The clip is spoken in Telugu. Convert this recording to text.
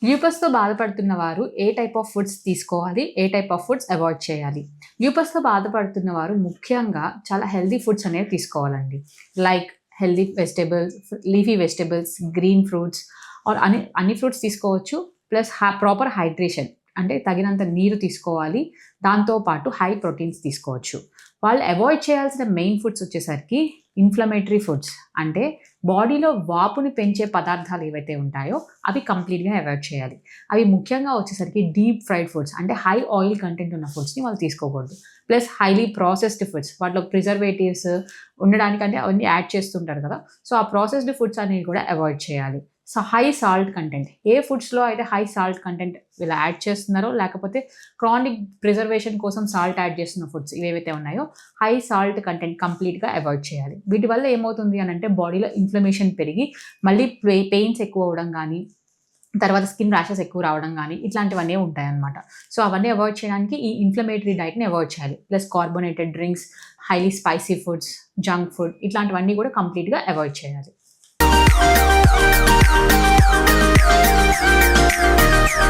ల్యూపస్‌తో బాధపడుతున్న వారు ఏ టైప్ ఆఫ్ ఫుడ్స్ తీసుకోవాలి? ఏ టైప్ ఆఫ్ ఫుడ్స్ అవాయిడ్ చేయాలి? ల్యూపస్‌తో బాధపడుతున్న వారు ముఖ్యంగా చాలా హెల్తీ ఫుడ్స్ అనేవి తీసుకోవాలండి. Like healthy vegetables, leafy vegetables, green fruits or అన్ని ఫ్రూట్స్ తీసుకోవచ్చు. ప్లస్ ప్రాపర్ హైడ్రేషన్ అంటే తగినంత నీరు తీసుకోవాలి. దాంతో పాటు హై ప్రోటీన్స్ తీసుకోవచ్చు. వాళ్ళు అవాయిడ్ చేయాల్సిన మెయిన్ ఫుడ్స్ వచ్చేసరికి ఇన్‌ఫ్లమేటరీ ఫుడ్స్ అంటే బాడీలో వాపుని పెంచే పదార్థాలు ఏవైతే ఉంటాయో అవి కంప్లీట్‌గా అవాయిడ్ చేయాలి. అవి ముఖ్యంగా వచ్చేసరికి డీప్ ఫ్రైడ్ ఫుడ్స్ అంటే హై ఆయిల్ కంటెంట్ ఉన్న ఫుడ్స్‌ని వాళ్ళు తీసుకోకూడదు. ప్లస్ హైలీ ప్రాసెస్డ్ ఫుడ్స్ వాటిలో ప్రిజర్వేటివ్స్ ఉండడానికంటే అవన్నీ యాడ్ చేస్తుంటారు కదా! సో, ఆ ప్రాసెస్డ్ ఫుడ్స్ అనేవి కూడా అవాయిడ్ చేయాలి. సో, హై సాల్ట్ కంటెంట్ ఏ ఫుడ్స్‌లో అయితే హై సాల్ట్ కంటెంట్ వీళ్ళు యాడ్ చేస్తున్నారో లేకపోతే క్రానిక్ ప్రిజర్వేషన్ కోసం సాల్ట్ యాడ్ చేస్తున్న ఫుడ్స్ ఇవేవైతే ఉన్నాయో హై సాల్ట్ కంటెంట్ కంప్లీట్‌గా అవాయిడ్ చేయాలి. వీటి వల్ల ఏమవుతుంది అనంటే బాడీలో ఇన్‌ఫ్లమేషన్ పెరిగి మళ్ళీ పెయిన్స్ ఎక్కువ అవ్వడం గానీ, తర్వాత స్కిన్ ర్యాషెస్ ఎక్కువ రావడం గానీ ఇట్లాంటివన్నీ ఉంటాయన్నమాట. సో, అవన్నీ అవాయిడ్ చేయడానికి ఈ ఇన్‌ఫ్లమేటరీ డైట్‌ని అవాయిడ్ చేయాలి. Plus carbonated drinks, highly spicy foods, junk food ఇట్లాంటివన్నీ కూడా కంప్లీట్‌గా అవాయిడ్ చేయాలి.